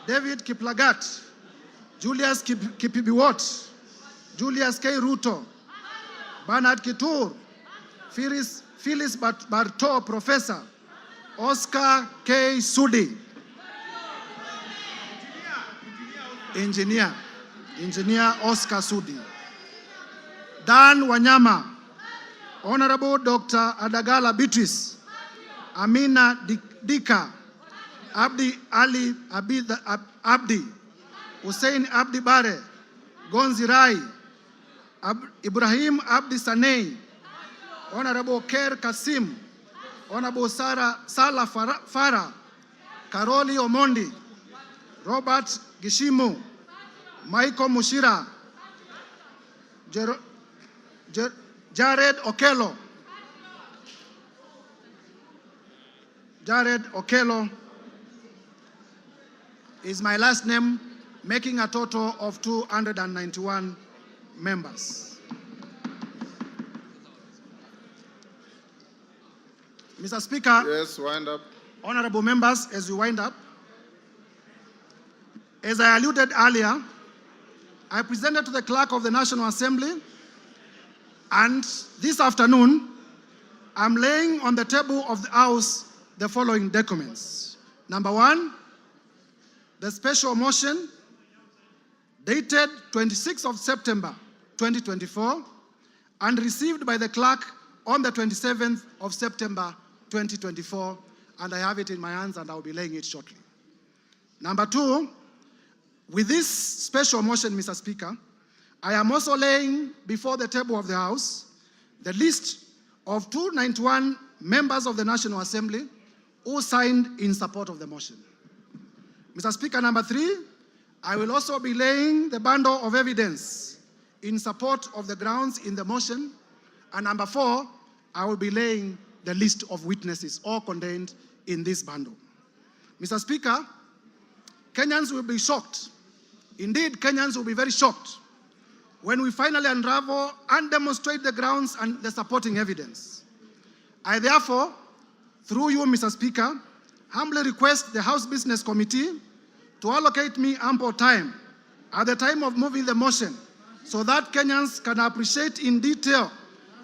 David Kiplagat, Julius Kipibiwot, Julius K. Ruto, Bernard Kitur, Phyllis Barto, Professor, Oscar K. Sudi, Engineer Oscar Sudi, Dan Wanyama, Honorable Dr. Adagala Beatrice, Amina Dika, Abdi Ali Abdi, Hussein Abdi Bare, Gonzi Rai, Ibrahim Abdi Sanei, Honorable Ker Kasim, Honorable Salah Farah, Karoli Omondi, Robert Gishimu, Michael Mushira, Jared Okello, is my last name, making a total of 291 members. Mr. Speaker. Yes, wind up. Honorable members, as we wind up, as I alluded earlier, I presented to the Clerk of the National Assembly, and this afternoon, I'm laying on the table of the House the following documents. Number one, the special motion dated 26th of September 2024 and received by the clerk on the 27th of September 2024, and I have it in my hands and I'll be laying it shortly. Number two, with this special motion, Mr. Speaker, I am also laying before the table of the House the list of 291 members of the National Assembly who signed in support of the motion. Mr. Speaker, number three, I will also be laying the bundle of evidence in support of the grounds in the motion. And number four, I will be laying the list of witnesses, all contained in this bundle. Mr. Speaker, Kenyans will be shocked. Indeed, Kenyans will be very shocked when we finally unravel and demonstrate the grounds and the supporting evidence. I therefore, through you, Mr. Speaker, humbly request the House Business Committee to allocate me ample time at the time of moving the motion so that Kenyans can appreciate in detail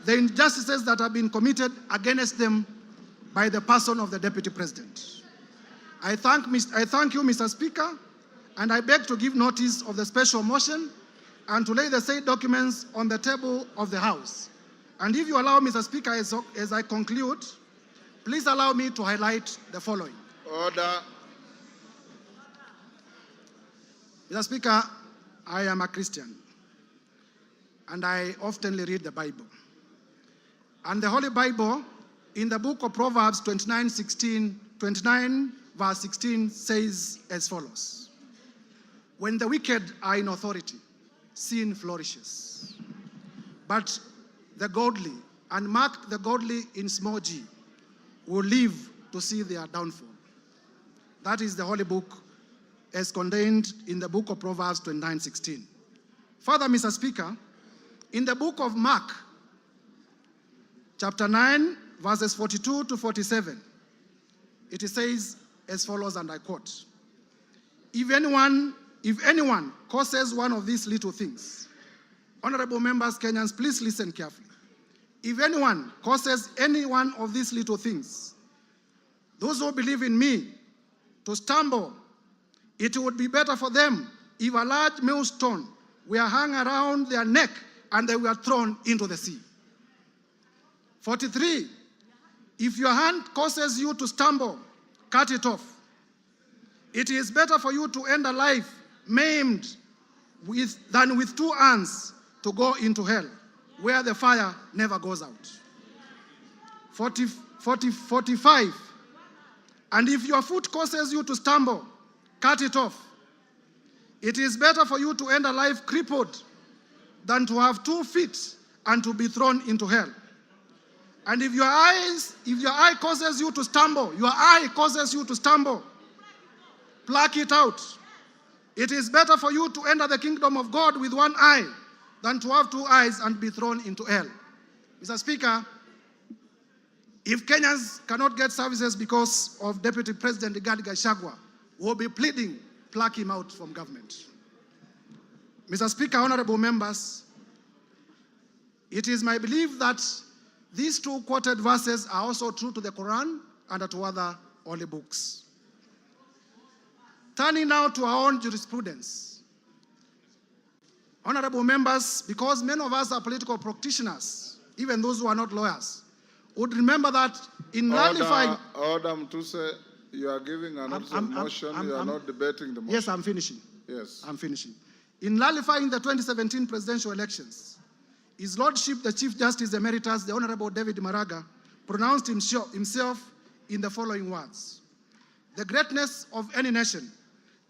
the injustices that have been committed against them by the person of the Deputy President. I thank you, Mr. Speaker, and I beg to give notice of the special motion and to lay the said documents on the table of the House. And if you allow, Mr. Speaker, as I conclude, please allow me to highlight the following. Order. Mr. Speaker, I am a Christian, and I often read the Bible. And the Holy Bible, in the book of Proverbs 29 verse 16, says as follows: when the wicked are in authority, sin flourishes. But the godly, and mark the godly in small g, will live to see their downfall. That is the Holy Book as contained in the book of Proverbs 29:16. Further, Mr. Speaker, in the book of Mark, chapter 9, verses 42 to 47, it says as follows, and I quote: If anyone causes one of these little things, honorable members, Kenyans, please listen carefully. If anyone causes any one of these little things, those who believe in me, to stumble, it would be better for them if a large millstone were hung around their neck and they were thrown into the sea. 43, if your hand causes you to stumble, cut it off. It is better for you to end a life maimed than with two hands to go into hell, where the fire never goes out. 45, and if your foot causes you to stumble, cut it off. It is better for you to end a life crippled than to have 2 feet and to be thrown into hell. And if your eye causes you to stumble, pluck it out. It is better for you to enter the kingdom of God with one eye than to have 2 eyes and be thrown into hell. Mr. Speaker, if Kenyans cannot get services because of Deputy President Rigathi Gachagua, we'll be pleading pluck him out from government. Mr. Speaker, honorable members, it is my belief that these two quoted verses are also true to the Quran and to other holy books. Turning now to our own jurisprudence. Honorable members, because many of us are political practitioners, even those who are not lawyers, would remember that in nullifying... Order, Mutuse, you are giving an motion, you are not debating the motion. Yes, I'm finishing. Yes. I'm finishing. In nullifying the 2017 presidential elections, His Lordship, the Chief Justice Emeritus, the Honorable David Maraga, pronounced himself in the following words: "The greatness of any nation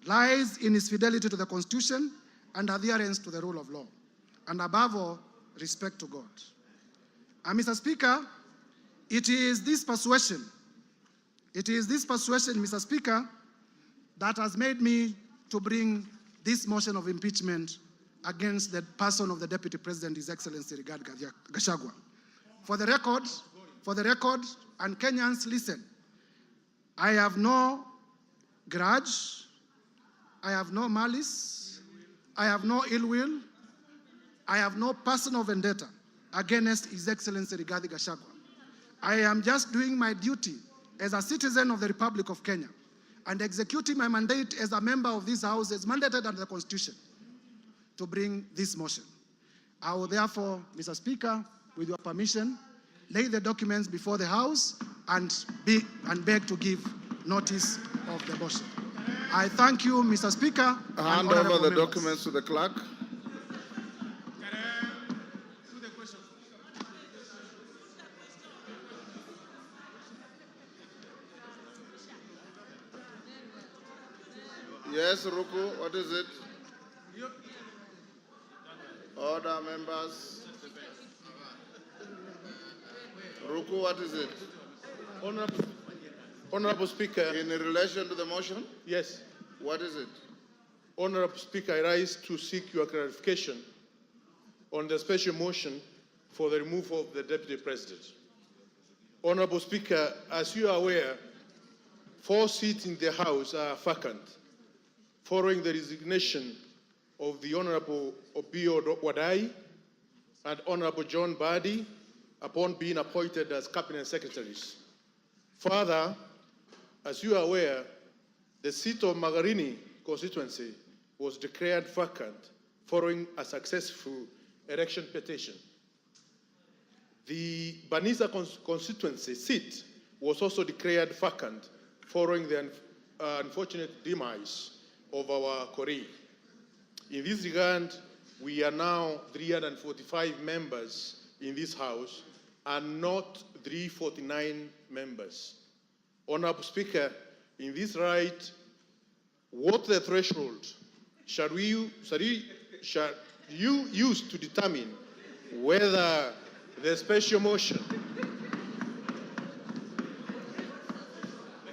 lies in its fidelity to the Constitution and adherence to the rule of law, and above all, respect to God." And Mr. Speaker, it is this persuasion, Mr. Speaker, that has made me to bring this motion of impeachment against the person of the Deputy President, His Excellency Rigathi Gachagua. For the record, and Kenyans, listen, I have no grudge, I have no malice, I have no ill will, I have no personal vendetta against His Excellency Rigathi Gachagua. I am just doing my duty as a citizen of the Republic of Kenya and executing my mandate as a member of this House as mandated under the Constitution to bring this motion. I will therefore, Mr. Speaker, with your permission, lay the documents before the House and beg to give notice of the motion. I thank you, Mr. Speaker. Hand over the documents to the clerk. Yes, Ruku, what is it? Order, members. Ruku, what is it? Honorable Speaker. In relation to the motion? Yes. What is it? Honorable Speaker, I rise to seek your clarification on the special motion for the removal of the Deputy President. Honorable Speaker, as you are aware, 4 seats in the House are vacant following the resignation of the Honorable Obio Wadai and Honorable John Badi upon being appointed as Cabinet Secretaries. Further, as you are aware, the seat of Magarini constituency was declared vacant following a successful election petition. The Banisa constituency seat was also declared vacant following the unfortunate demise of our colleague. In this regard, we are now 345 members in this House and not 349 members. Honorable Speaker, in this right, what the threshold shall you use to determine whether the special motion,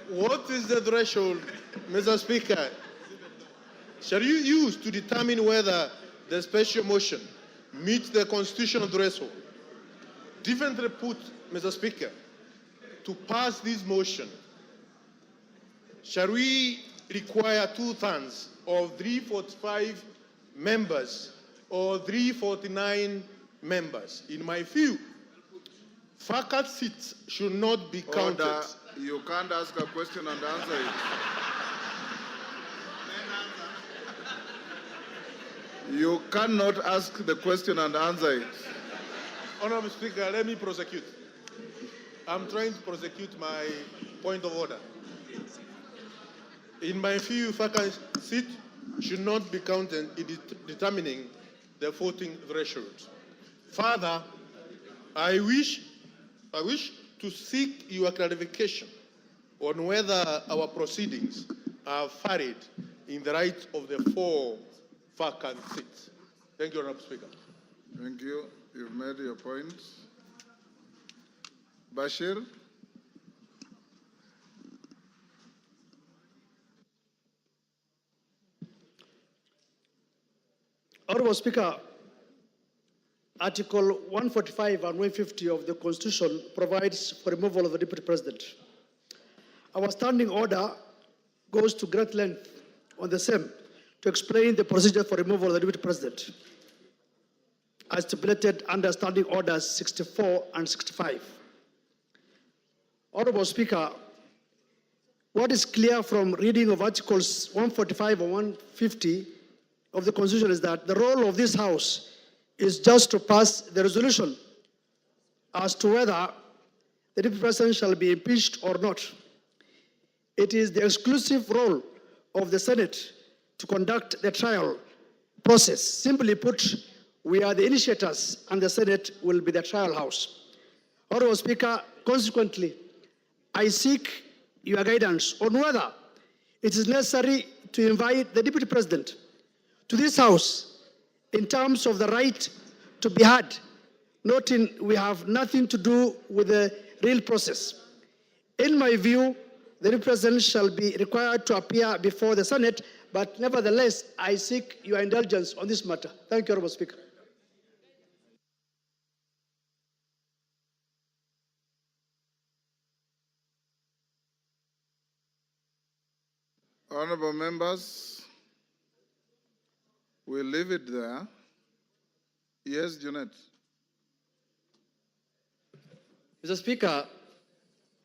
what is the threshold, Mr. Speaker, shall you use to determine whether the special motion meets the constitutional threshold? Differently put, Mr. Speaker, to pass this motion, shall we require 2/3 of 345 members or 349 members? In my view, vacant seats should not be counted. Order. You can't ask a question and answer it. You cannot ask the question and answer it. Honorable Speaker, let me prosecute. I'm trying to prosecute my point of order. In my view, vacant seat should not be counted in determining the voting threshold. Further, I wish to seek your clarification on whether our proceedings are varied in the right of the 4 vacant seats. Thank you, Honorable Speaker. Thank you. You've made your point. Bashir? Honorable Speaker, Article 145 and 150 of the Constitution provides for removal of the Deputy President. Our standing order goes to great length on the same to explain the procedure for removal of the Deputy President, as stipulated under Standing Orders 64 and 65. Honorable Speaker, what is clear from reading of Articles 145 and 150 of the Constitution is that the role of this House is just to pass the resolution as to whether the Deputy President shall be impeached or not. It is the exclusive role of the Senate to conduct the trial process. Simply put, we are the initiators and the Senate will be the trial house. Honorable Speaker, consequently, I seek your guidance on whether it is necessary to invite the Deputy President to this House in terms of the right to be heard, noting we have nothing to do with the real process. In my view, the Deputy President shall be required to appear before the Senate, but nevertheless, I seek your indulgence on this matter. Thank you, Honorable Speaker. Honorable members, we'll leave it there. Yes, Junet. Mr. Speaker,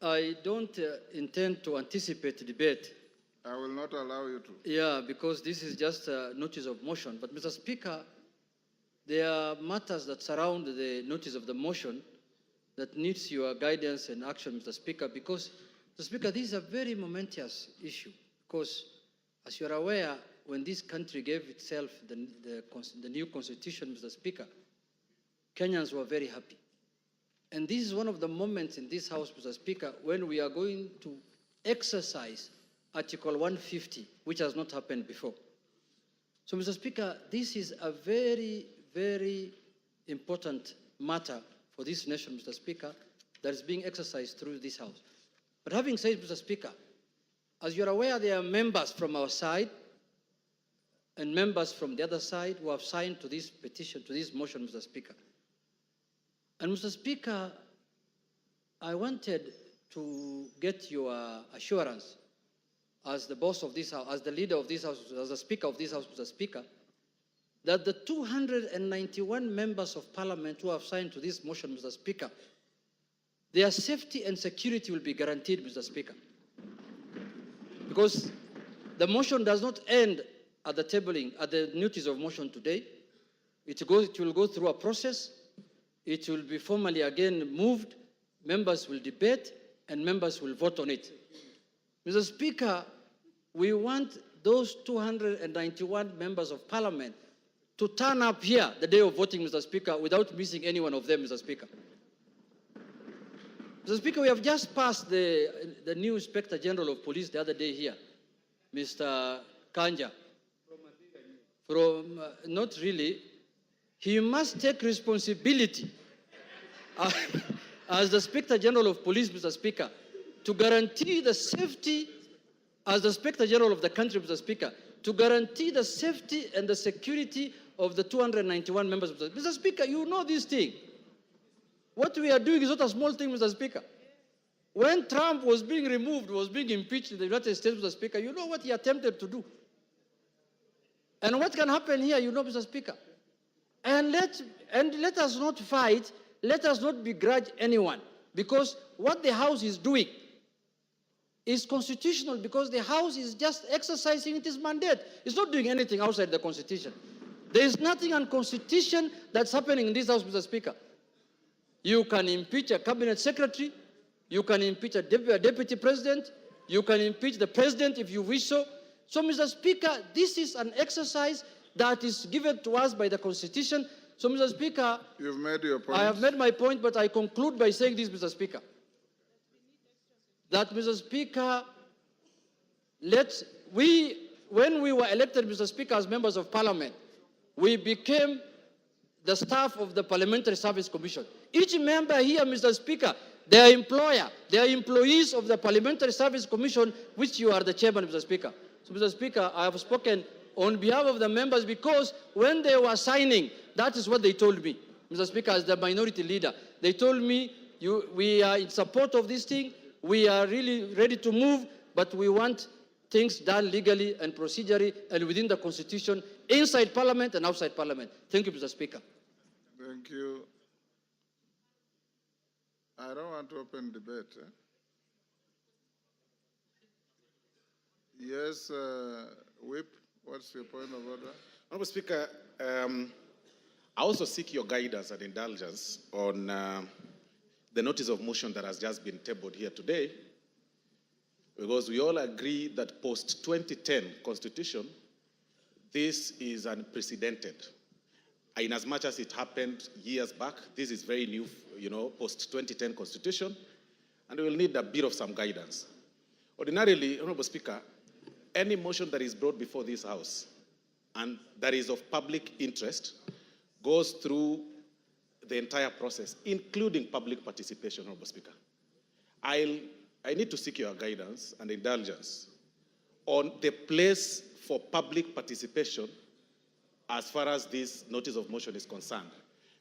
I don't intend to anticipate the debate. I will not allow you to. Yeah, because this is just a notice of motion. But, Mr. Speaker, there are matters that surround the notice of the motion that needs your guidance and action, Mr. Speaker, because, Mr. Speaker, this is a very momentous issue. Because, as you are aware, when this country gave itself the new constitution, Mr. Speaker, Kenyans were very happy. And this is one of the moments in this House, Mr. Speaker, when we are going to exercise Article 150, which has not happened before. So, Mr. Speaker, this is a very, very important matter for this nation, Mr. Speaker, that is being exercised through this House. But having said, Mr. Speaker, as you're aware, there are members from our side and members from the other side who have signed to this petition, to this motion, Mr. Speaker. And, Mr. Speaker, I wanted to get your assurance as the boss of this House, as the leader of this House, as the Speaker of this House, Mr. Speaker, that the 291 members of Parliament who have signed to this motion, Mr. Speaker, their safety and security will be guaranteed, Mr. Speaker. Because the motion does not end at the tabling, at the notice of motion today. It will go through a process. It will be formally again moved. Members will debate and members will vote on it. Mr. Speaker, we want those 291 members of Parliament to turn up here the day of voting, Mr. Speaker, without missing any one of them, Mr. Speaker. Mr. Speaker, we have just passed the new Inspector General of Police the other day here, Mr. Kanja. Not really. He must take responsibility as the Inspector General of Police, Mr. Speaker, to guarantee the safety, as the Inspector General of the country, Mr. Speaker, to guarantee the safety and the security of the 291 members. Mr. Speaker, you know this thing. What we are doing is not a small thing, Mr. Speaker. When Trump was being removed, was being impeached in the United States, Mr. Speaker, you know what he attempted to do. And what can happen here, you know, Mr. Speaker. And let us not fight, let us not begrudge anyone, because what the House is doing is constitutional, because the House is just exercising its mandate. It's not doing anything outside the Constitution. There is nothing unconstitutional that's happening in this House, Mr. Speaker. You can impeach a cabinet secretary, you can impeach a deputy president, you can impeach the president if you wish so. So, Mr. Speaker, this is an exercise that is given to us by the Constitution. So, Mr. Speaker, you've made your point. I have made my point, but I conclude by saying this, Mr. Speaker. That, Mr. Speaker, when we were elected, Mr. Speaker, as members of Parliament, we became the staff of the Parliamentary Service Commission. Each member here, Mr. Speaker, they are employer, they are employees of the Parliamentary Service Commission, which you are the chairman, Mr. Speaker. So, Mr. Speaker, I have spoken on behalf of the members because when they were signing, that is what they told me, Mr. Speaker, as the minority leader. They told me, we are in support of this thing, we are really ready to move, but we want things done legally and procedurally and within the Constitution, inside Parliament and outside Parliament. Thank you, Mr. Speaker. Thank you. I don't want to open debate. Yes, Whip, what's your point of order? Honourable Speaker, I also seek your guidance and indulgence on the notice of motion that has just been tabled here today, because we all agree that post-2010 Constitution, this is unprecedented. In as much as it happened years back, this is very new, post-2010 Constitution, and we will need a bit of some guidance. Ordinarily, Honourable Speaker, any motion that is brought before this House and that is of public interest goes through the entire process, including public participation, Honourable Speaker. I need to seek your guidance and indulgence on the place for public participation as far as this notice of motion is concerned.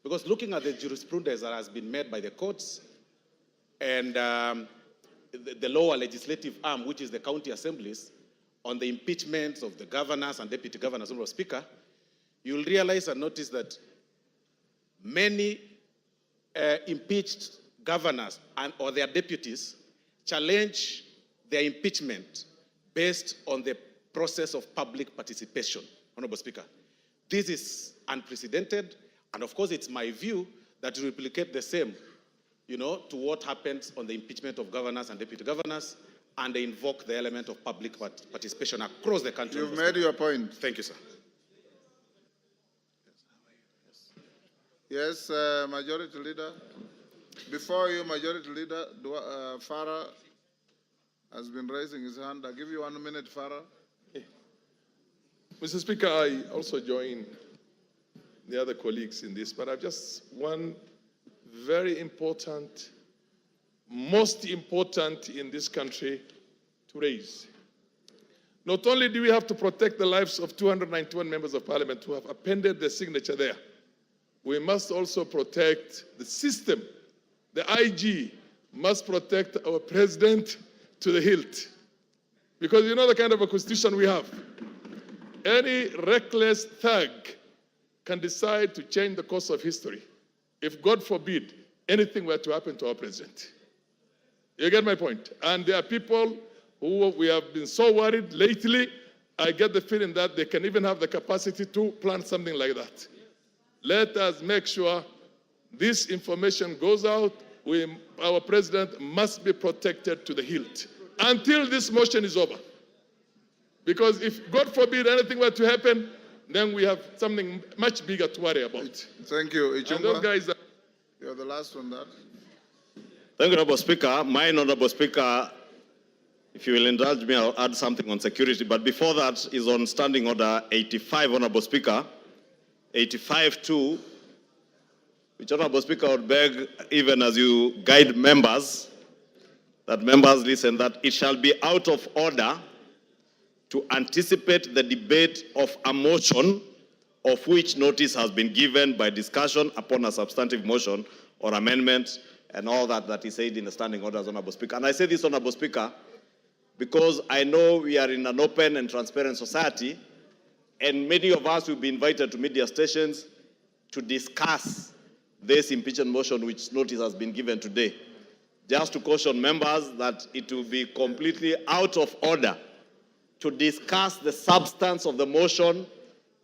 Because looking at the jurisprudence that has been made by the courts and the lower legislative arm, which is the county assemblies, on the impeachment of the governors and deputy governors, Honourable Speaker, you'll realize and notice that many impeached governors or their deputies challenge their impeachment based on the process of public participation, Honourable Speaker. This is unprecedented, and of course it's my view that to replicate the same, to what happens on the impeachment of governors and deputy governors, and they invoke the element of public participation across the country. You've made your point. Thank you, sir. Yes, Majority Leader. Before you, Majority Leader, Farah has been raising his hand. I'll give you 1 minute, Farah. Mr. Speaker, I also join the other colleagues in this, but I've just one very important, most important in this country to raise. Not only do we have to protect the lives of 291 members of parliament who have appended their signature there, we must also protect the system. The IG must protect our president to the hilt. Because you know the kind of a constitution we have. Any reckless thug can decide to change the course of history if, God forbid, anything were to happen to our president. You get my point? And there are people who we have been so worried lately, I get the feeling that they can even have the capacity to plan something like that. Let us make sure this information goes out. Our president must be protected to the hilt until this motion is over. Because if, God forbid, anything were to happen, then we have something much bigger to worry about. Thank you. And those guys are... You're the last on that. Thank you, Honourable Speaker. My Honourable Speaker, if you will indulge me, I'll add something on security. But before that is on Standing Order 85, Honourable Speaker. 85-2, which Honourable Speaker would beg, even as you guide members, that members listen, that it shall be out of order to anticipate the debate of a motion of which notice has been given by discussion upon a substantive motion or amendment and all that is said in the standing orders, Honourable Speaker. And I say this, Honourable Speaker, because I know we are in an open and transparent society, and many of us will be invited to media stations to discuss this impeachment motion which notice has been given today. Just to caution members that it will be completely out of order to discuss the substance of the motion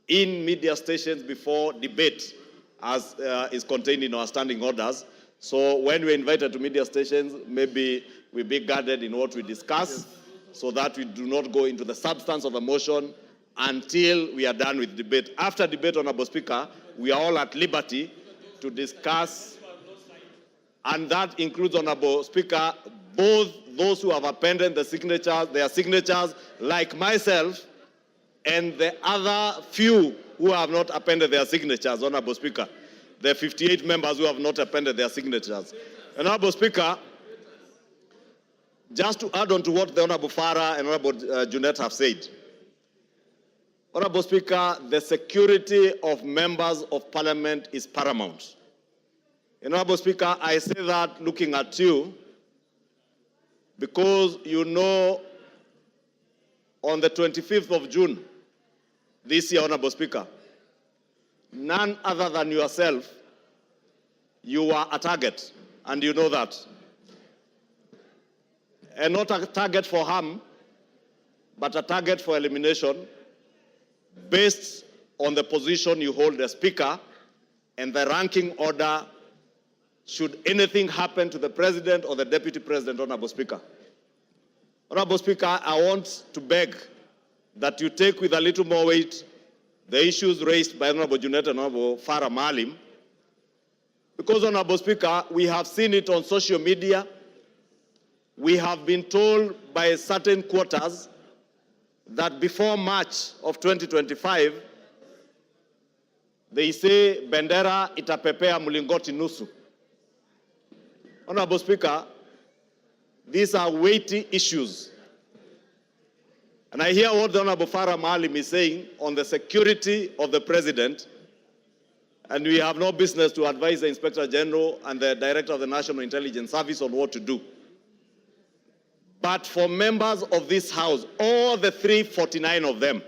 in media stations before debate, as is contained in our standing orders. So when we're invited to media stations, maybe we be guarded in what we discuss, so that we do not go into the substance of the motion until we are done with debate. After debate, Honourable Speaker, we are all at liberty to discuss, and that includes, Honourable Speaker, both those who have appended their signatures, like myself, and the other few who have not appended their signatures, Honourable Speaker. The 58 members who have not appended their signatures. Honourable Speaker, just to add on to what the Honourable Farah and Honourable Junet have said, Honourable Speaker, the security of members of Parliament is paramount. Honourable Speaker, I say that looking at you, because you know on the 25th of June this year, Honorable Speaker, none other than yourself, you were a target, and you know that. And not a target for harm, but a target for elimination based on the position you hold as Speaker and the ranking order should anything happen to the President or the Deputy President, Honorable Speaker. Honorable Speaker, I want to beg that you take with a little more weight the issues raised by Honorable Junet and Honorable Farah Maalim, because, Honorable Speaker, we have seen it on social media. We have been told by certain quarters that before March of 2025, they say bendera itapepea mlingoti nusu. Honorable Speaker, these are weighty issues. And I hear what the Honorable Farah Maalim is saying on the security of the President, and we have no business to advise the Inspector General and the Director of the National Intelligence Service on what to do. But for members of this House, all the 349 of them,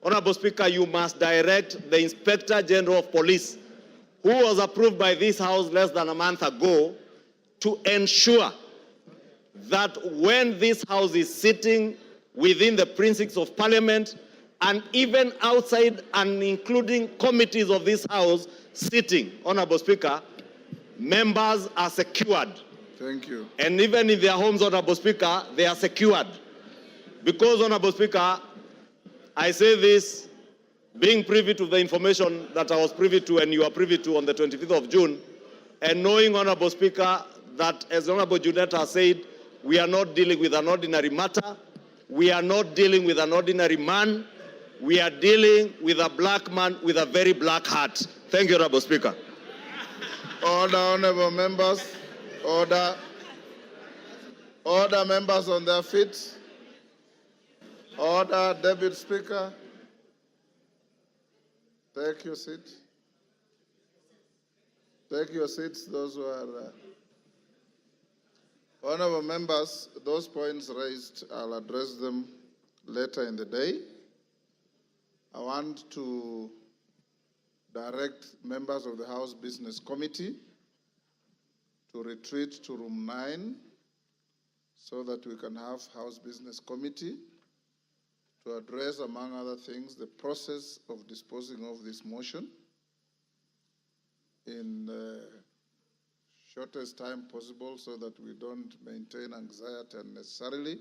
Honorable Speaker, you must direct the Inspector General of Police, who was approved by this House less than a month ago, to ensure that when this House is sitting within the precincts of Parliament, and even outside and including committees of this House sitting, Honorable Speaker, members are secured. Thank you. And even in their homes, Honorable Speaker, they are secured. Because, Honorable Speaker, I say this, being privy to the information that I was privy to and you are privy to on the 25th of June, and knowing, Honorable Speaker, that as Honorable Junet has said, we are not dealing with an ordinary matter, we are not dealing with an ordinary man, we are dealing with a black man with a very black heart. Thank you, Honorable Speaker. Order, honorable members. Order. Order, members on their feet. Order, Deputy Speaker. Take your seat. Take your seats, those who are... Honorable members, those points raised, I'll address them later in the day. I want to direct members of the House Business Committee to retreat to room 9 so that we can have House Business Committee to address, among other things, the process of disposing of this motion in the shortest time possible so that we don't maintain anxiety unnecessarily,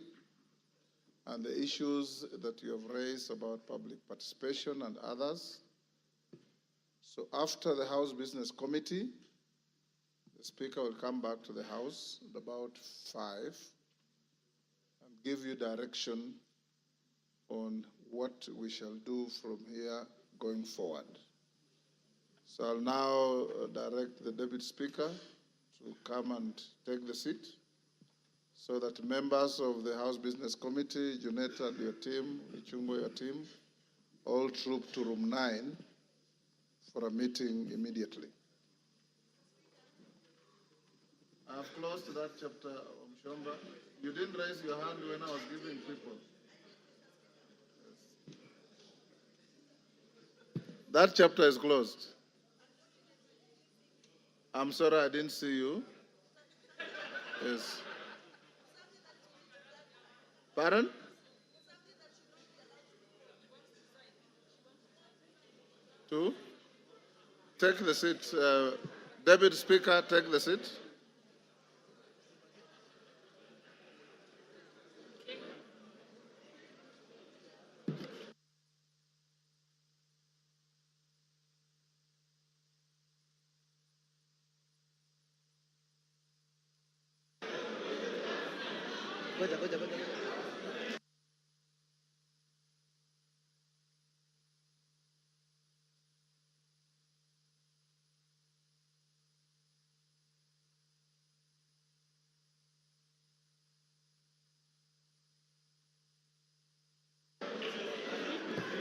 and the issues that you have raised about public participation and others. So after the House Business Committee, the Speaker will come back to the House at about 5 and give you direction on what we shall do from here going forward. So I'll now direct the Deputy Speaker to come and take the seat so that members of the House Business Committee, Juneta and your team, Ichungo, your team, all troop to room 9 for a meeting immediately. I've closed that chapter, Mshomba. You didn't raise your hand when I was giving people. That chapter is closed. I'm sorry I didn't see you. Yes. Pardon? Two? Take the seat. Deputy Speaker, take the seat.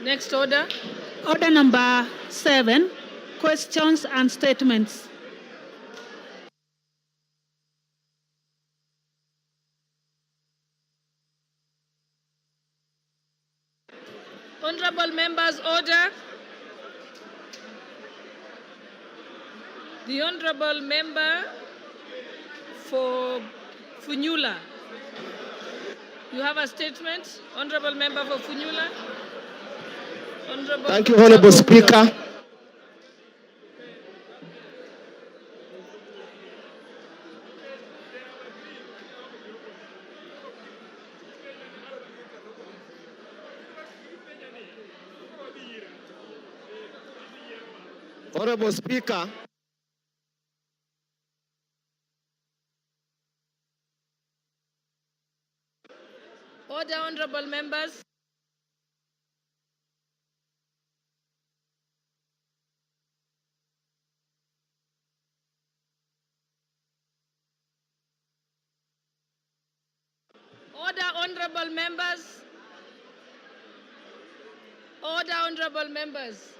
Next order. Order number 7, questions and statements. members, order. The Honorable Member for Funyula. You have a statement, Honorable Member for Funyula. Honorable Thank you, Honorable Speaker. Honorable Speaker, Order, honorable members. Order, honorable members. Order, honorable members.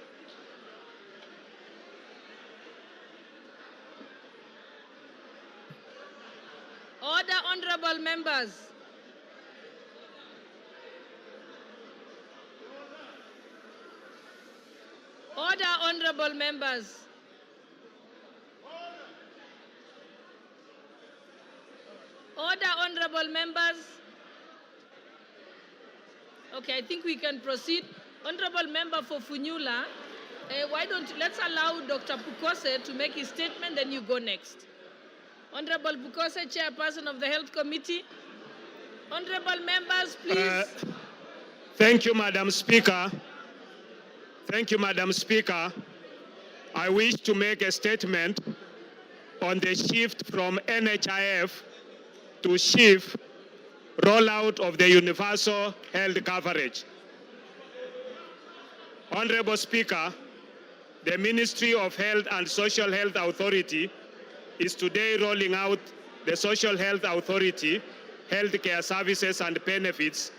Order, honorable members. Order, honorable members. Order, honorable members. Okay, I think we can proceed. Honorable member for Funyula, let's allow Dr. Pukose to make his statement, then you go next. Honorable Pukose, Chairperson of the Health Committee. Honorable members, please. Thank you, Madam Speaker. Thank you, Madam Speaker. I wish to make a statement on the shift from NHIF to SHIF rollout of the universal health coverage. Honorable Speaker, the Ministry of Health and Social Health Authority is today rolling out the Social Health Authority healthcare services and benefits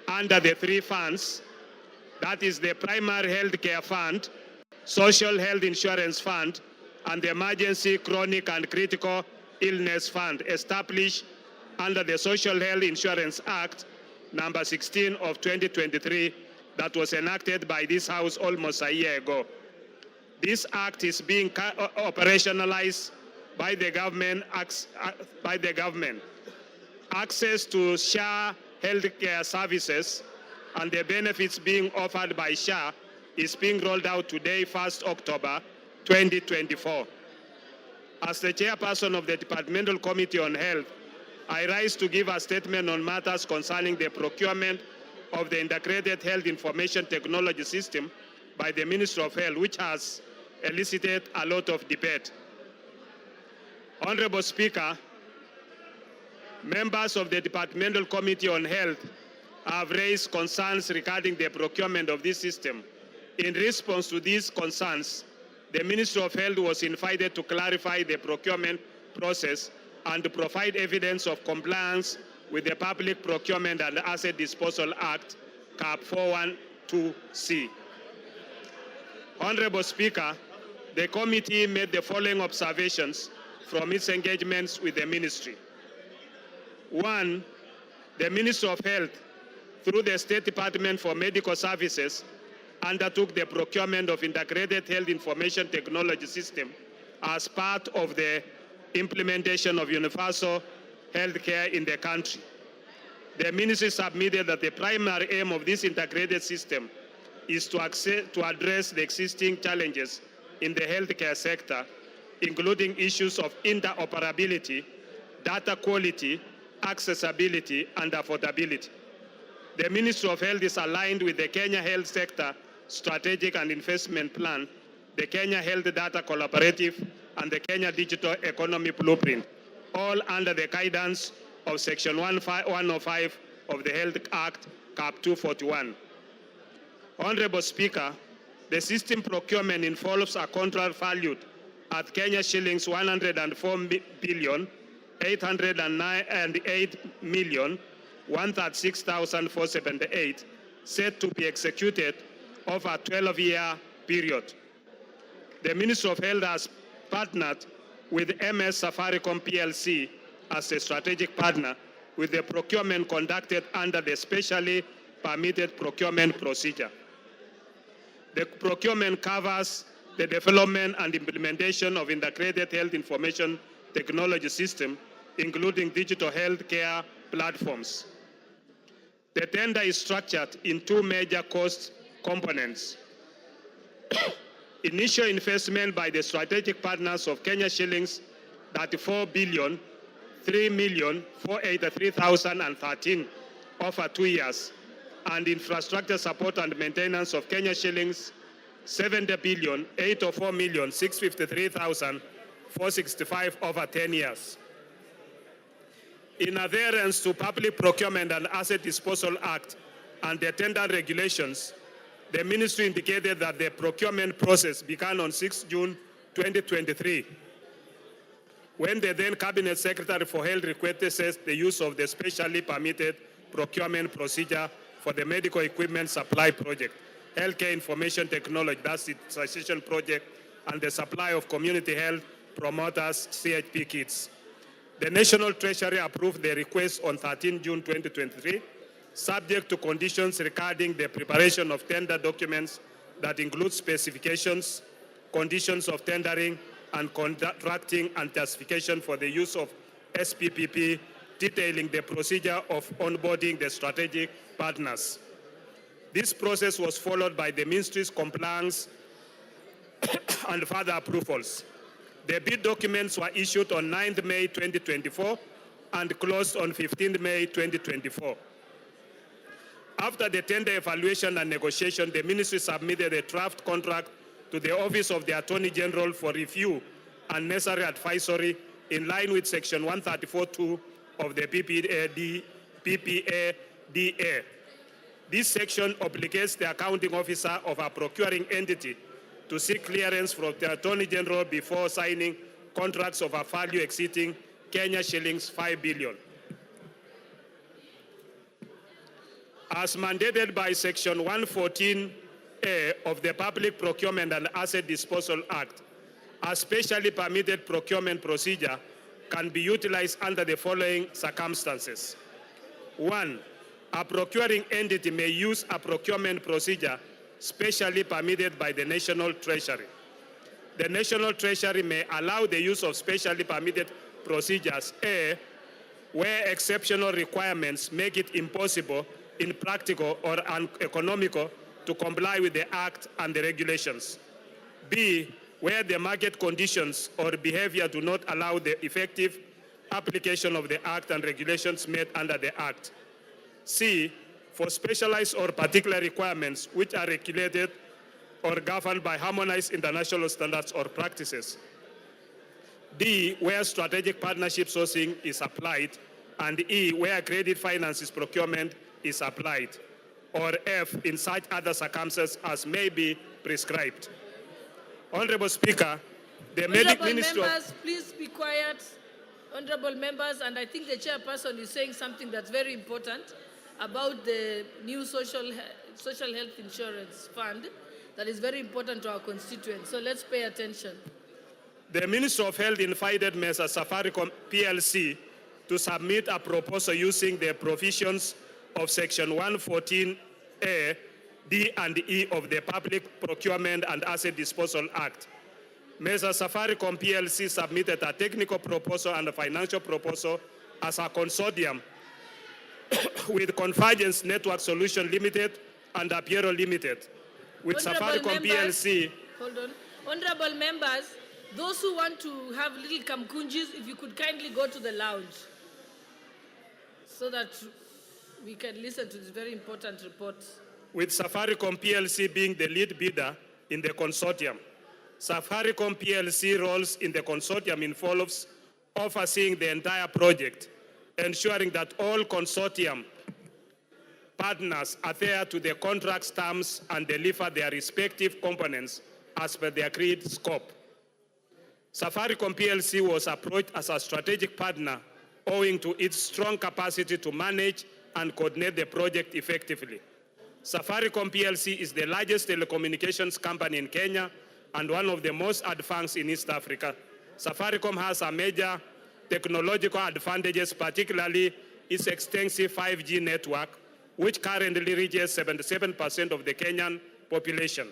under the three funds. That is the Primary Health Care Fund, Social Health Insurance Fund, and the Emergency Chronic and Critical Illness Fund established under the Social Health Insurance Act number 16 of 2023 that was enacted by this House almost a year ago. This act is being operationalized by the government. Access to SHA healthcare services and the benefits being offered by SHA is being rolled out today, 1st October 2024. As the chairperson of the Departmental Committee on Health, I rise to give a statement on matters concerning the procurement of the Integrated Health Information Technology System by the Ministry of Health, which has elicited a lot of debate. Honorable Speaker, members of the Departmental Committee on Health have raised concerns regarding the procurement of this system. In response to these concerns, the Ministry of Health was invited to clarify the procurement process and to provide evidence of compliance with the Public Procurement and Asset Disposal Act, CAP 412C. Honorable Speaker, the committee made the following observations from its engagements with the ministry. One, the Ministry of Health, through the State Department for Medical Services, undertook the procurement of Integrated Health Information Technology System as part of the implementation of universal health care in the country. The ministry submitted that the primary aim of this integrated system is to address the existing challenges in the healthcare sector, including issues of interoperability, data quality, accessibility, and affordability. The Ministry of Health is aligned with the Kenya Health Sector Strategic and Investment Plan, the Kenya Health Data Collaborative, and the Kenya Digital Economy Blueprint, all under the guidance of Section 105 of the Health Act, CAP 241. Honorable Speaker, the system procurement involves a contract valued at Kenya shillings 104,808,136,478, set to be executed over a 12-year period. The Ministry of Health has partnered with MS Safaricom PLC as a strategic partner with the procurement conducted under the specially permitted procurement procedure. The procurement covers the development and implementation of integrated health information technology system, including digital health care platforms. The tender is structured in two major cost components. Initial investment by the strategic partners of Kenya shillings 34,3,483,013 over 2 years, and infrastructure support and maintenance of Kenya shillings 70,804,653,465 over 10 years. In adherence to Public Procurement and Asset Disposal Act and the tender regulations, the ministry indicated that the procurement process began on 6 June 2023, when the then Cabinet Secretary for Health requested the use of the specially permitted procurement procedure for the medical equipment supply project, healthcare information technology, that's the transition project, and the supply of community health promoters, CHP kits. The National Treasury approved the request on 13 June 2023, subject to conditions regarding the preparation of tender documents that include specifications, conditions of tendering, and contracting and justification for the use of SPPP, detailing the procedure of onboarding the strategic partners. This process was followed by the ministry's compliance and further approvals. The bid documents were issued on 9th May 2024 and closed on 15th May 2024. After the tender evaluation and negotiation, the ministry submitted a draft contract to the Office of the Attorney General for review and necessary advisory in line with Section 134(2) of the PPADA. This section obligates the accounting officer of a procuring entity to seek clearance from the Attorney General before signing contracts of a value exceeding Kenya shillings 5 billion. As mandated by Section 114A of the Public Procurement and Asset Disposal Act, a specially permitted procurement procedure can be utilized under the following circumstances. 1, a procuring entity may use a procurement procedure specially permitted by the National Treasury. The National Treasury may allow the use of specially permitted procedures, A, where exceptional requirements make it impossible, impractical, or uneconomical to comply with the Act and the regulations. B, where the market conditions or behavior do not allow the effective application of the Act and regulations made under the Act. C, for specialized or particular requirements which are regulated or governed by harmonized international standards or practices. D, where strategic partnership sourcing is applied, and E, where credit finances procurement is applied, or F, in such other circumstances as may be prescribed. Honorable Speaker, the Ministry members, please be quiet. Honorable members, and I think the chairperson is saying something that's very important about the new social health insurance fund that is very important to our constituents. So let's pay attention. The Minister of Health invited Mesa Safaricom PLC to submit a proposal using the provisions of Section 114A, D and E of the Public Procurement and Asset Disposal Act. Mesa Safaricom PLC submitted a technical proposal and a financial proposal as a consortium with Convergence Network Solution Limited and Apiero Limited. With Safaricom PLC. Hold on. Honorable members, those who want to have little kamkunjis, if you could kindly go to the lounge so that we can listen to this very important report. With Safaricom PLC being the lead bidder in the consortium. Safaricom PLC roles in the consortium involves overseeing the entire project, ensuring that all consortium partners adhere to the contract's terms and deliver their respective components as per the agreed scope. Safaricom PLC was approached as a strategic partner owing to its strong capacity to manage and coordinate the project effectively. Safaricom PLC is the largest telecommunications company in Kenya and one of the most advanced in East Africa. Safaricom has a major technological advantages, particularly its extensive 5G network, which currently reaches 77% of the Kenyan population.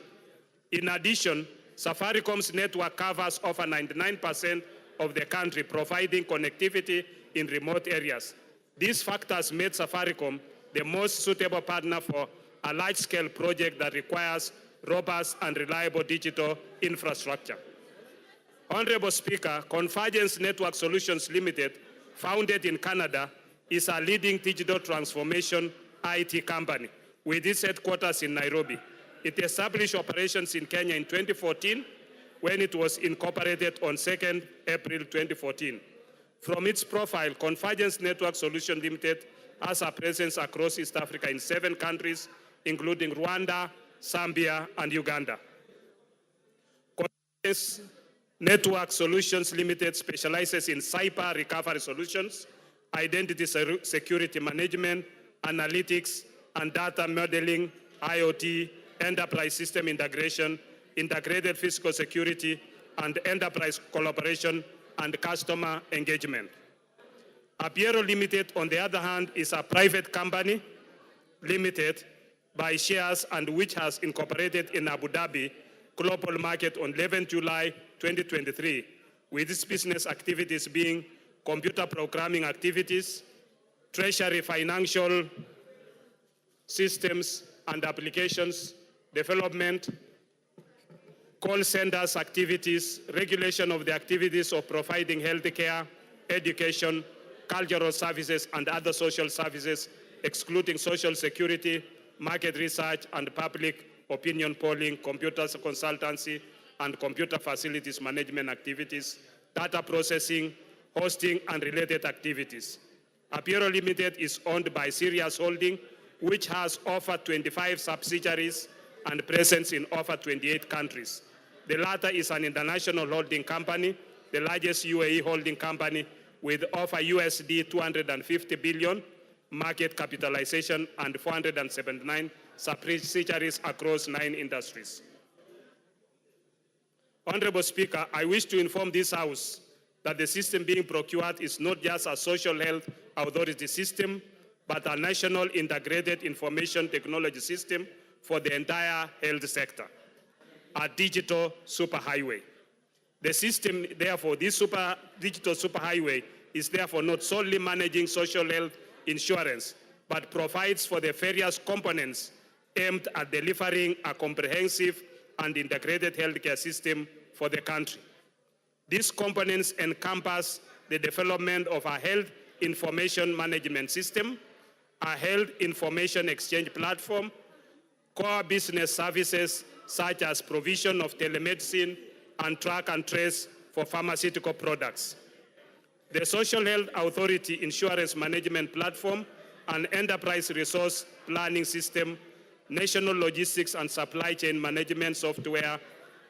In addition, Safaricom's network covers over 99% of the country, providing connectivity in remote areas. These factors made Safaricom the most suitable partner for a large-scale project that requires robust and reliable digital infrastructure. Honorable Speaker, Convergence Network Solutions Limited, founded in Canada, is a leading digital transformation IT company with its headquarters in Nairobi. It established operations in Kenya in 2014 when it was incorporated on 2nd April 2014. From its profile, Convergence Network Solutions Limited has a presence across East Africa in 7 countries, including Rwanda, Zambia, and Uganda. Convergence Network Solutions Limited specializes in cyber recovery solutions, identity security management, analytics, and data modeling, IoT, enterprise system integration, integrated physical security, and enterprise collaboration and customer engagement. Apiero Limited, on the other hand, is a private company limited by shares and which has incorporated in Abu Dhabi global market on 11 July 2023, with its business activities being computer programming activities, treasury financial systems and applications development, call centers activities, regulation of the activities of providing healthcare, education, cultural services, and other social services, excluding social security, market research, and public opinion polling, computer consultancy, and computer facilities management activities, data processing, hosting, and related activities. Apiero Limited is owned by Sirius Holding, which has over 25 subsidiaries and presence in over 28 countries. The latter is an international holding company, the largest UAE holding company with over USD 250 billion market capitalization and 479 subsidiaries across 9 industries. Honorable Speaker, I wish to inform this House that the system being procured is not just a social health authority system, but a national integrated information technology system for the entire health sector, a digital superhighway. The system, therefore, this digital superhighway is therefore not solely managing social health insurance, but provides for the various components aimed at delivering a comprehensive and integrated healthcare system for the country. These components encompass the development of a health information management system, a health information exchange platform, core business services such as provision of telemedicine and track and trace for pharmaceutical products, the Social Health Authority Insurance Management Platform, an enterprise resource planning system, national logistics and supply chain management software,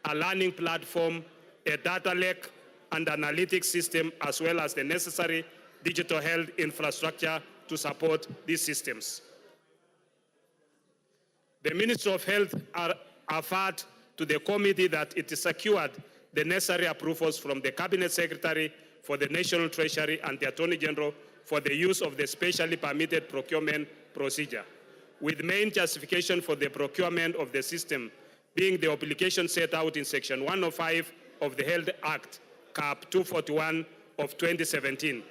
a learning platform, a data lake, and analytics system, as well as the necessary digital health infrastructure to support these systems. The Ministry of Health averred to the committee that it secured the necessary approvals from the Cabinet Secretary for the National Treasury and the Attorney General for the use of the specially permitted procurement procedure, with main justification for the procurement of the system being the obligation set out in Section 105 of the Health Act, Cap 241 of 2017.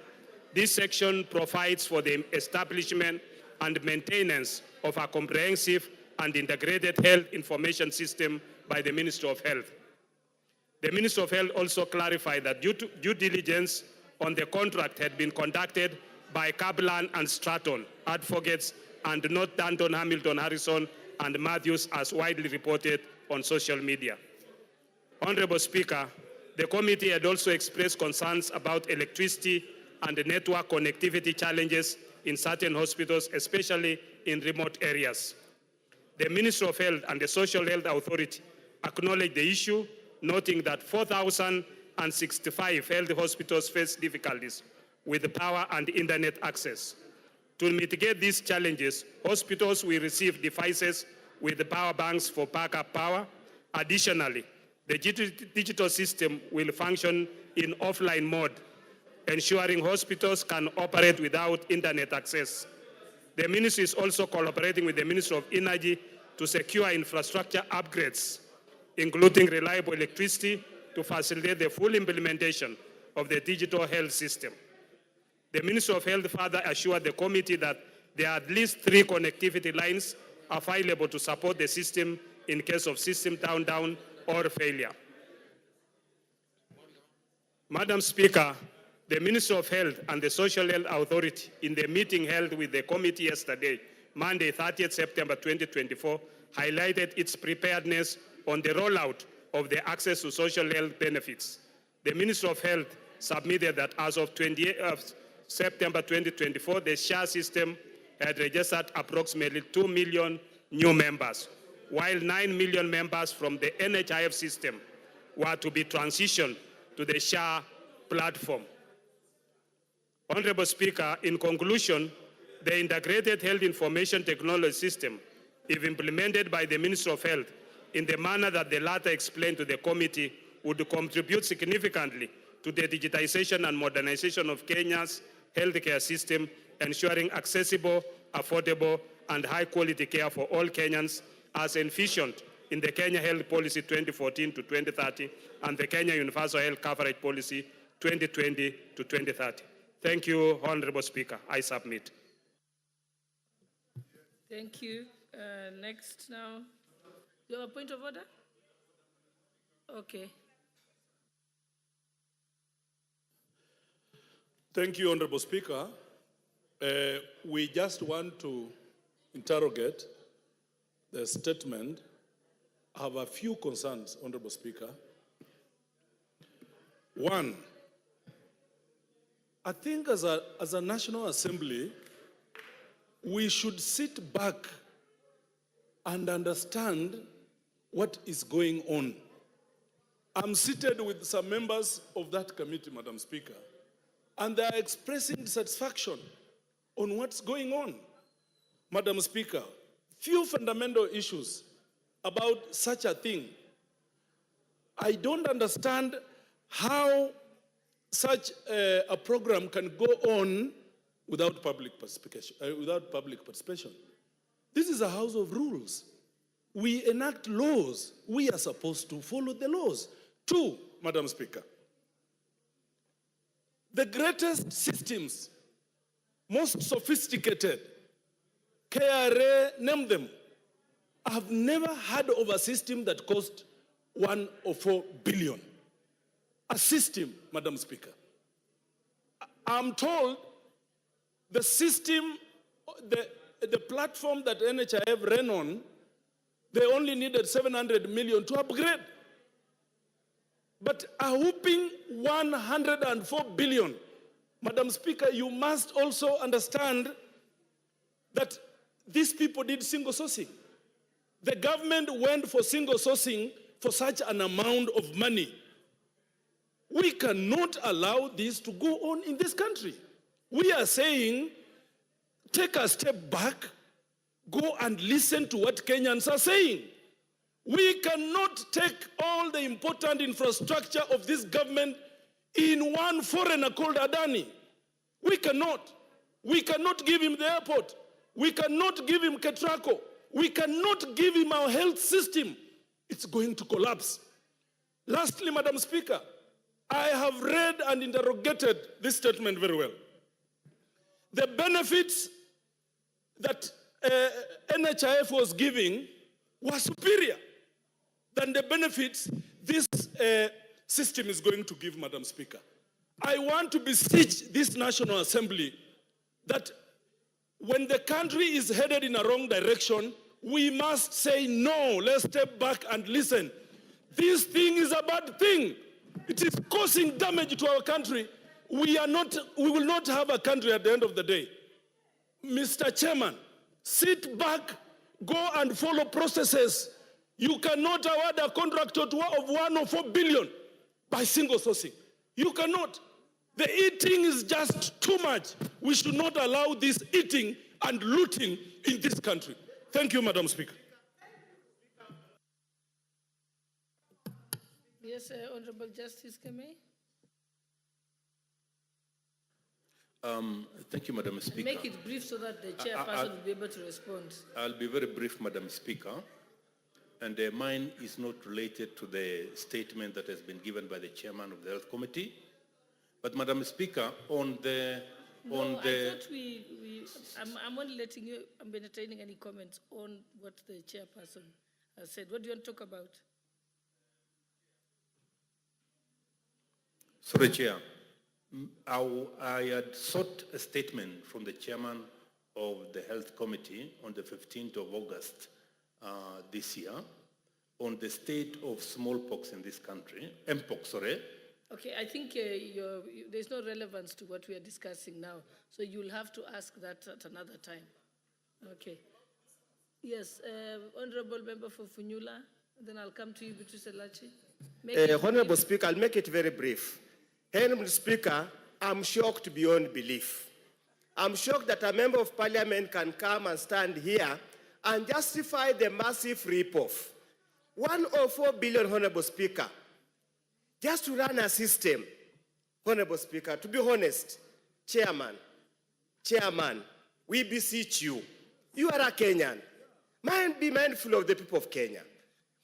This section provides for the establishment and maintenance of a comprehensive and integrated health information system by the Ministry of Health. The Ministry of Health also clarified that due diligence on the contract had been conducted by Kaplan and Stratton, advocates, and not Danton, Hamilton, Harrison, and Matthews, as widely reported on social media. Honorable Speaker, the committee had also expressed concerns about electricity and network connectivity challenges in certain hospitals, especially in remote areas. The Ministry of Health and the Social Health Authority acknowledged the issue, noting that 4,065 health hospitals face difficulties with power and internet access. To mitigate these challenges, hospitals will receive devices with power banks for backup power. Additionally, the digital system will function in offline mode, ensuring hospitals can operate without internet access. The ministry is also collaborating with the Ministry of Energy to secure infrastructure upgrades, including reliable electricity, to facilitate the full implementation of the digital health system. The Ministry of Health further assured the committee that there are at least 3 connectivity lines available to support the system in case of system down or failure. Madam Speaker, the Ministry of Health and the Social Health Authority, in the meeting held with the committee yesterday, Monday, 30th September 2024, highlighted its preparedness on the rollout of the access to social health benefits. The Ministry of Health submitted that as of 28th September 2024, the SHA system had registered approximately 2 million new members, while 9 million members from the NHIF system were to be transitioned to the SHA platform. Honorable Speaker, in conclusion, the Integrated Health Information Technology System, if implemented by the Ministry of Health in the manner that the latter explained to the committee, would contribute significantly to the digitization and modernization of Kenya's healthcare system, ensuring accessible, affordable, and high-quality care for all Kenyans, as envisioned in the Kenya Health Policy 2014 to 2030 and the Kenya Universal Health Coverage Policy 2020 to 2030. Thank you, Honorable Speaker. I submit. Thank you. Next now. You have a point of order? Okay. Thank you, Honorable Speaker. We just want to interrogate the statement. I have a few concerns, Honorable Speaker. One, I think as a National Assembly, we should sit back and understand what is going on. I'm seated with some members of that committee, Madam Speaker, and they are expressing dissatisfaction on what's going on. Madam Speaker, few fundamental issues about such a thing. I don't understand how such a program can go on without public participation. This is a house of rules. We enact laws. We are supposed to follow the laws. Two, Madam Speaker, the greatest systems, most sophisticated, KRA, name them, I have never heard of a system that cost 104 billion. A system, Madam Speaker. I'm told the system, the platform that NHIF ran on, they only needed 700 million to upgrade. But a whooping 104 billion. Madam Speaker, you must also understand that these people did single sourcing. The government went for single sourcing for such an amount of money. We cannot allow this to go on in this country. We are saying, take a step back, go and listen to what Kenyans are saying. We cannot take all the important infrastructure of this government in one foreigner called Adani. We cannot. We cannot give him the airport. We cannot give him Ketraco. We cannot give him our health system. It's going to collapse. Lastly, Madam Speaker, I have read and interrogated this statement very well. The benefits that NHIF was giving were superior than the benefits this system is going to give, Madam Speaker. I want to beseech this National Assembly that when the country is headed in a wrong direction, we must say no. Let's step back and listen. This thing is a bad thing. It is causing damage to our country. We will not have a country at the end of the day. Mr. Chairman, sit back, go and follow processes. You cannot award a contractor of 104 billion by single sourcing. You cannot. The eating is just too much. We should not allow this eating and looting in this country. Thank you, Madam Speaker. Yes, Honorable Justice Kemei. Thank you, Madam Speaker. Make it brief so that the chairperson will be able to respond. I'll be very brief, Madam Speaker. and mine is not related to the statement that has been given by the chairman of the Health Committee. But Madam Speaker, I thought I'm only letting you, I'm entertaining any comments on what the chairperson has said. What do you want to talk about? Sorry, Chair. I had sought a statement from the chairman of the Health Committee on the 15th of August this year on the state of smallpox in this country, mpox, sorry. Okay, I think there's no relevance to what we are discussing now, so you'll have to ask that at another time. Okay. Yes, Honorable Member for Funyula, then I'll come to you, Beatrice Elachi. Honorable Speaker, I'll make it very brief. Honorable Speaker, I'm shocked beyond belief. I'm shocked that a member of parliament can come and stand here and justify the massive rip-off. 104 billion, Honorable Speaker, just to run a system. Honorable Speaker, to be honest, Chairman, we beseech you. You are a Kenyan. Be mindful of the people of Kenya.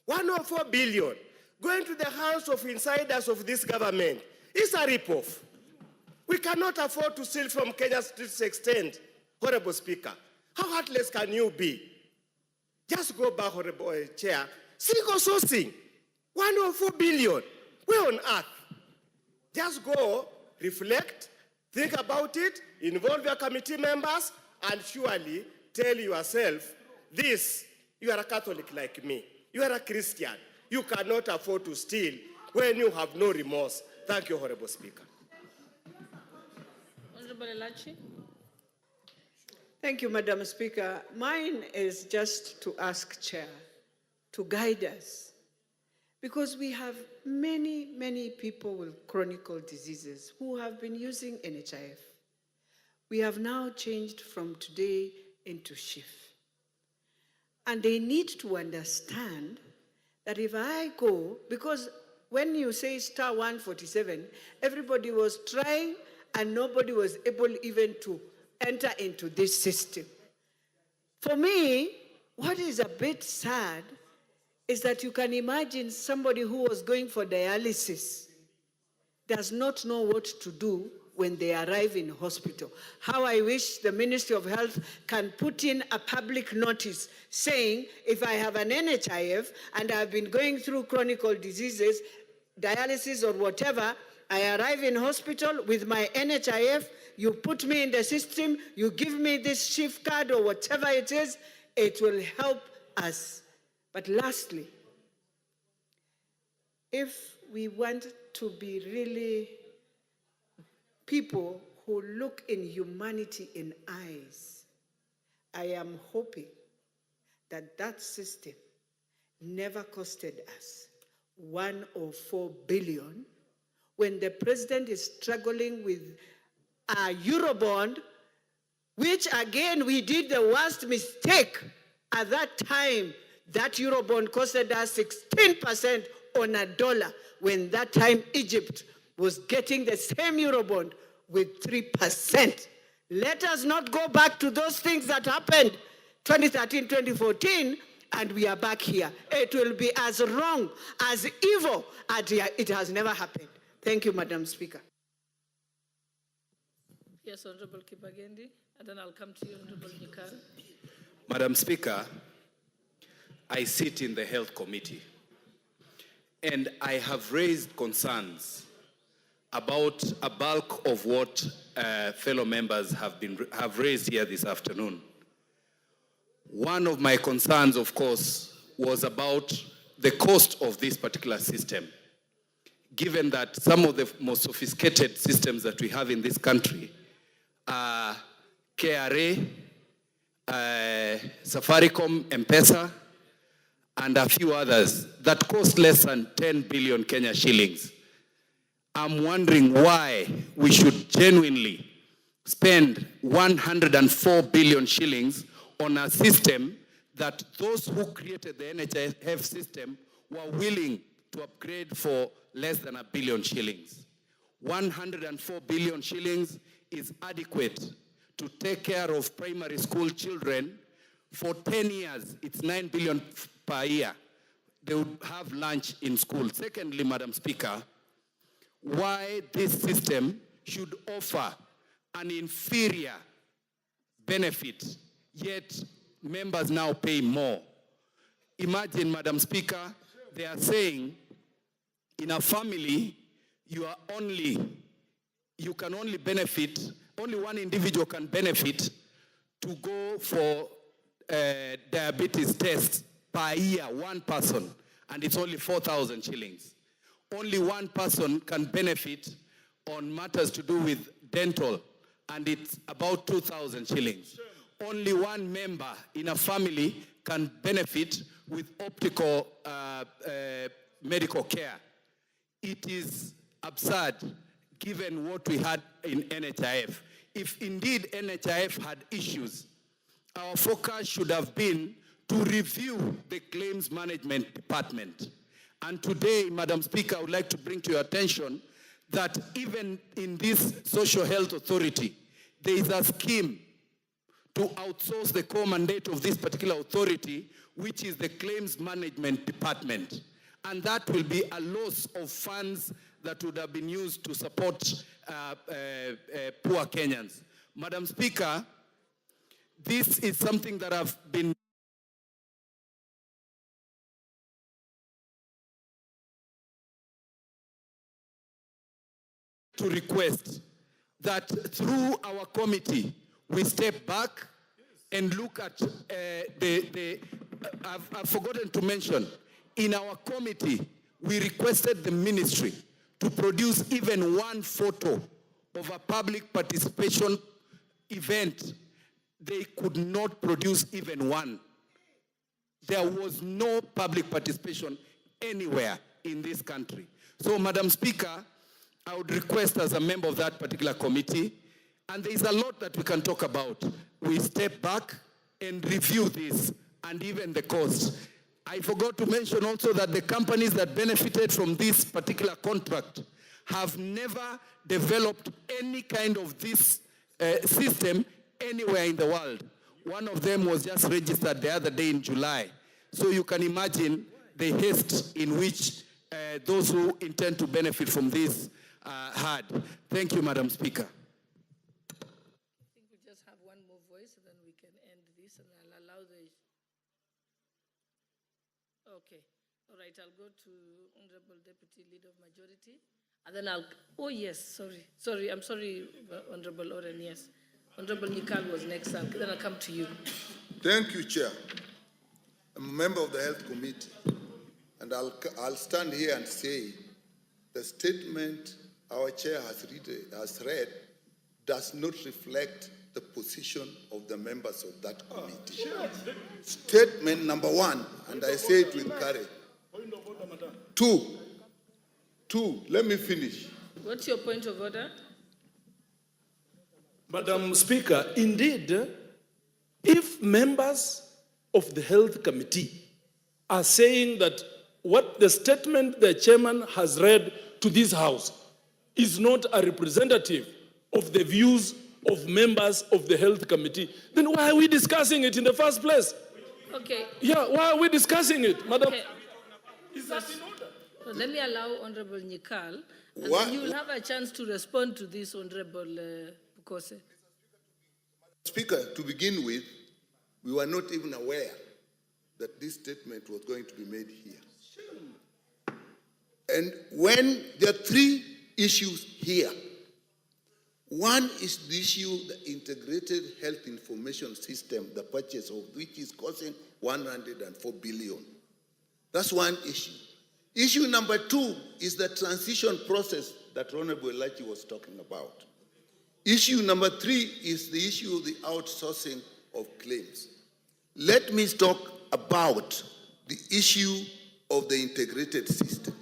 104 billion going to the hands of insiders of this government is a rip-off. We cannot afford to steal from Kenya to this extent, Honorable Speaker. How heartless can you be? Just go back, Honorable Chair. Single sourcing, 104 billion. Where on earth? Just go, reflect, think about it, involve your committee members, and surely tell yourself, this, you are a Catholic like me. You are a Christian. You cannot afford to steal when you have no remorse. Thank you, Honorable Speaker. Honorable Elachi. Thank you, Madam Speaker. Mine is just to ask Chair to guide us, because we have many people with chronic diseases who have been using NHIF. We have now changed from today into shift. And they need to understand that if I go, because when you say star 147, everybody was trying and nobody was able even to enter into this system. For me, what is a bit sad is that you can imagine somebody who was going for dialysis does not know what to do when they arrive in hospital. How I wish the Ministry of Health can put in a public notice saying, if I have an NHIF and I've been going through chronic diseases, dialysis or whatever, I arrive in hospital with my NHIF, you put me in the system, you give me this shift card or whatever it is, it will help us. But lastly, if we want to be really people who look in humanity in eyes, I am hoping that that system never costed us 104 billion when the president is struggling with a Eurobond, which again we did the worst mistake at that time. That Eurobond costed us 16% on a dollar, when that time Egypt was getting the same Eurobond with 3%. Let us not go back to those things that happened 2013, 2014, and we are back here. It will be as wrong, as evil, as it has never happened. Thank you, Madam Speaker. Yes, Honorable Kibagendi, and then I'll come to you, Honorable Nyikal. Madam Speaker, I sit in the Health Committee, and I have raised concerns about a bulk of what fellow members have raised here this afternoon. One of my concerns, of course, was about the cost of this particular system, given that some of the most sophisticated systems that we have in this country are KRA, Safaricom, M-Pesa, and a few others that cost less than 10 billion Kenya shillings. I'm wondering why we should genuinely spend 104 billion shillings on a system that those who created the NHIF system were willing to upgrade for less than 1 billion shillings. 104 billion shillings is adequate to take care of primary school children. For 10 years, it's 9 billion per year. they would have lunch in school. Secondly, Madam Speaker, why this system should offer an inferior benefit, yet members now pay more. Imagine, Madam Speaker, they are saying in a family, you can only benefit, only one individual can benefit to go for diabetes tests per year, one person, and it's only 4,000 shillings. Only one person can benefit on matters to do with dental, and it's about 2,000 shillings. Only one member in a family can benefit with optical medical care. It is absurd given what we had in NHIF. If indeed NHIF had issues, our focus should have been to review the claims management department. And today, Madam Speaker, I would like to bring to your attention that even in this social health authority, there is a scheme to outsource the core mandate of this particular authority, which is the claims management department. And that will be a loss of funds that would have been used to support poor Kenyans. Madam Speaker, this is something that I've been to request that through our committee, we step back and look at I've forgotten to mention, in our committee, we requested the ministry to produce even one photo of a public participation event. They could not produce even one. There was no public participation anywhere in this country. So, Madam Speaker, I would request as a member of that particular committee, and there is a lot that we can talk about. We step back and review this and even the cost. I forgot to mention also that the companies that benefited from this particular contract have never developed any kind of this system anywhere in the world. One of them was just registered the other day in July. So you can imagine the haste in which those who intend to benefit from this had. Thank you, Madam Speaker. I think we just have one more voice, and then we can end this, and I'll allow the... Okay. All right, I'll go to Honorable Deputy Leader of Majority, and then I'll... Oh, yes, sorry. Sorry, I'm sorry, Honorable Oren, yes. Honorable Nikal was next, then I'll come to you. Thank you, Chair. I'm a member of the Health Committee, and I'll stand here and say the statement our Chair has read does not reflect the position of the members of that committee. Statement number one, and I say it with courage. Two, let me finish. What's your point of order? Madam Speaker, indeed, if members of the Health Committee are saying that what the statement the chairman has read to this House is not a representative of the views of members of the Health Committee, then why are we discussing it in the first place? Okay. Yeah, why are we discussing it, Madam? Okay. Is that in order? So let me allow Honorable Nikal, and then you will have a chance to respond to this, Honorable Bukose. Speaker, to begin with, we were not even aware that this statement was going to be made here. And when there are three issues here, one is the issue, the integrated health information system, the purchase of which is costing 104 billion. That's one issue. Issue number two is the transition process that Honorable Elachi was talking about. Issue number three is the issue of the outsourcing of claims. Let me talk about the issue of the integrated system.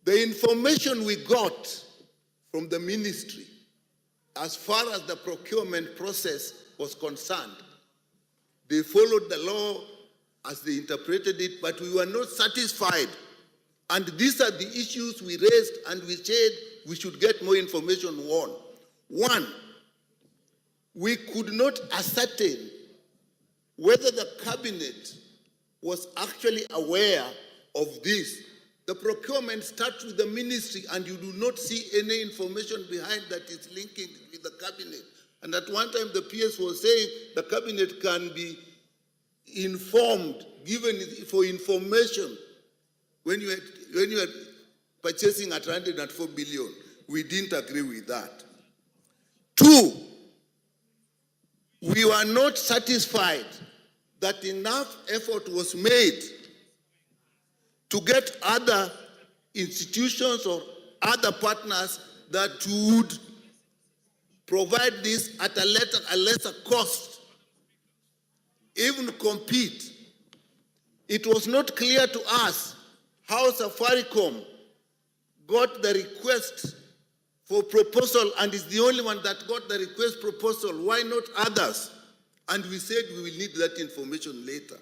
The information we got from the ministry as far as the procurement process was concerned, they followed the law as they interpreted it, but we were not satisfied. And these are the issues we raised, and we said we should get more information on. One, we could not ascertain whether the cabinet was actually aware of this. The procurement starts with the ministry and you do not see any information behind that is linking with the cabinet. And at one time the PS was saying the cabinet can be informed, given for information when you are purchasing at 104 billion. We didn't agree with that. Two, we were not satisfied that enough effort was made to get other institutions or other partners that would provide this at a lesser cost, even compete. It was not clear to us how Safaricom got the request for proposal and is the only one that got the request proposal. Why not others? And we said we will need that information later.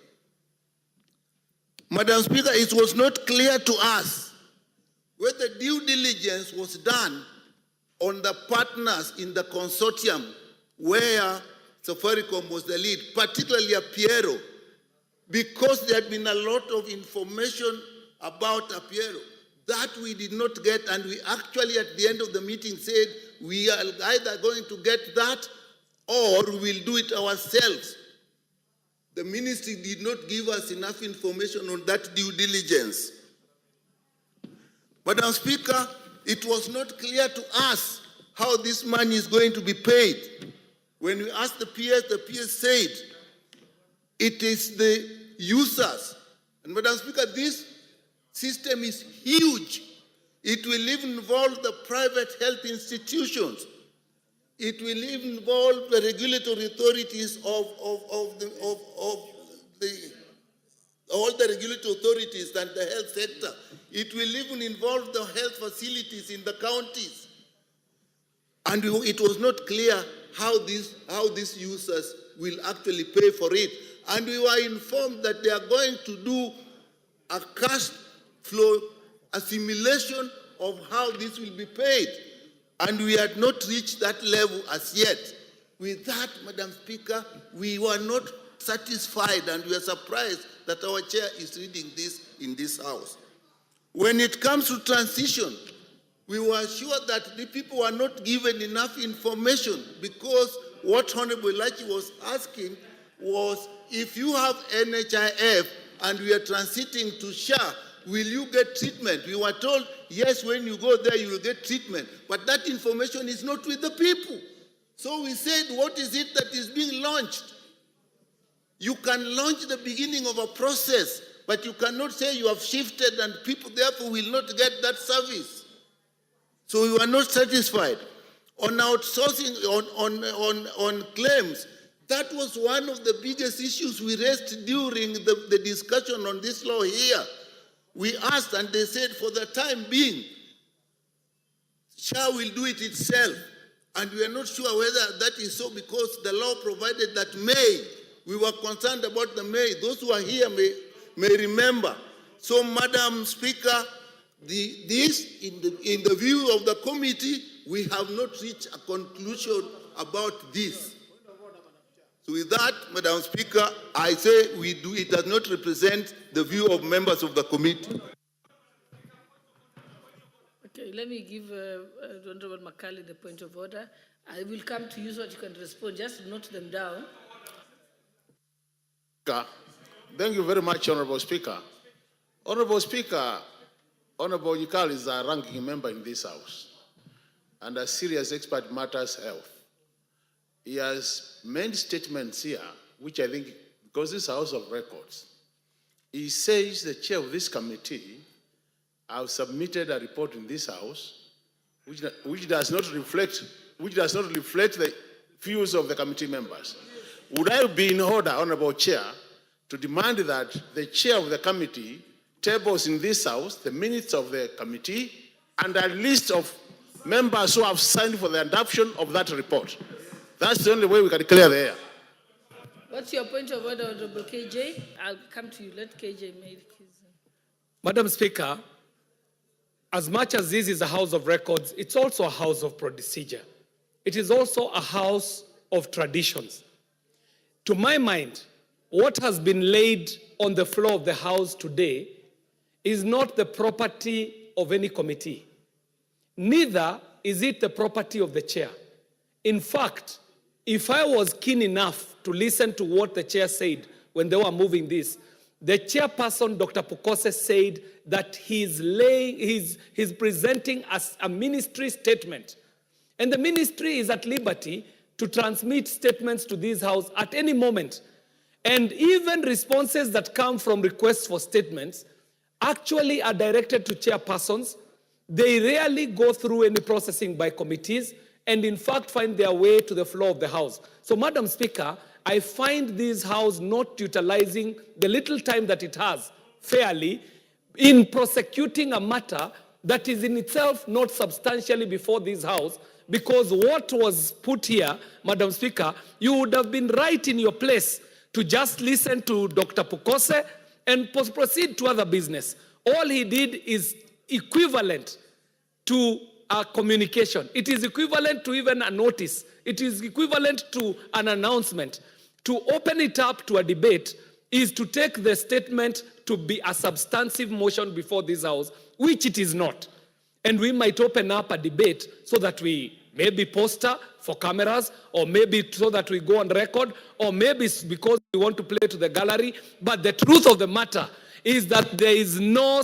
Madam Speaker, it was not clear to us whether due diligence was done on the partners in the consortium where Safaricom was the lead, particularly Apiero, because there had been a lot of information about Apiero that we did not get, and we actually at the end of the meeting said we are either going to get that or we'll do it ourselves. The ministry did not give us enough information on that due diligence. Madam Speaker, it was not clear to us how this money is going to be paid. When we asked the PS said it is the users. And Madam Speaker, this system is huge. It will even involve the private health institutions. It will even involve the regulatory authorities of all the regulatory authorities and the health sector. It will even involve the health facilities in the counties. And it was not clear how these users will actually pay for it. And we were informed that they are going to do a cash flow, a simulation of how this will be paid. And we had not reached that level as yet. With that, Madam Speaker, we were not satisfied and we are surprised that our chair is reading this in this House. When it comes to transition, we were sure that the people were not given enough information, because what Honorable Lachi was asking was, if you have NHIF and we are transiting to SHA, will you get treatment? We were told, yes, when you go there, you will get treatment. But that information is not with the people. So we said, what is it that is being launched? You can launch the beginning of a process, but you cannot say you have shifted and people therefore will not get that service. So we were not satisfied. On outsourcing, on claims, that was one of the biggest issues we raised during the discussion on this law here. We asked and they said for the time being, SHA will do it itself. And we are not sure whether that is so, because the law provided that May. We were concerned about the May. Those who are here may remember. So, Madam Speaker, this, in the view of the committee, we have not reached a conclusion about this. So with that, Madam Speaker, I say it does not represent the view of members of the committee. Okay, let me give Honorable Makali the point of order. I will come to you so that you can respond. Just note them down. Thank you very much, Honorable Speaker. Honorable Speaker, Honorable Yukal is a ranking member in this House and a serious expert in matters health. He has made statements here, which I think, because this House of Records, he says the chair of this committee have submitted a report in this House which does not reflect the views of the committee members. Would I be in order, Honorable Chair, to demand that the chair of the committee tables in this House the minutes of the committee and a list of members who have signed for the adoption of that report? That's the only way we can clear the air. What's your point of order, Honorable KJ? I'll come to you. Let KJ make his... Madam Speaker, as much as this is a House of Records, it's also a House of Procedure. It is also a House of Traditions. To my mind, what has been laid on the floor of the House today is not the property of any committee. Neither is it the property of the chair. In fact, if I was keen enough to listen to what the chair said when they were moving this, the chairperson, Dr. Pukose, said that he's presenting as a ministry statement. And the ministry is at liberty to transmit statements to this House at any moment. And even responses that come from requests for statements actually are directed to chairpersons. They rarely go through any processing by committees and in fact find their way to the floor of the House. So, Madam Speaker, I find this House not utilizing the little time that it has fairly in prosecuting a matter that is in itself not substantially before this House, because what was put here, Madam Speaker, you would have been right in your place to just listen to Dr. Pukose and proceed to other business. All he did is equivalent to a communication. It is equivalent to even a notice. It is equivalent to an announcement. To open it up to a debate is to take the statement to be a substantive motion before this House, which it is not. And we might open up a debate so that we maybe poster for cameras, or maybe so that we go on record, or maybe because we want to play to the gallery. But the truth of the matter is that there is no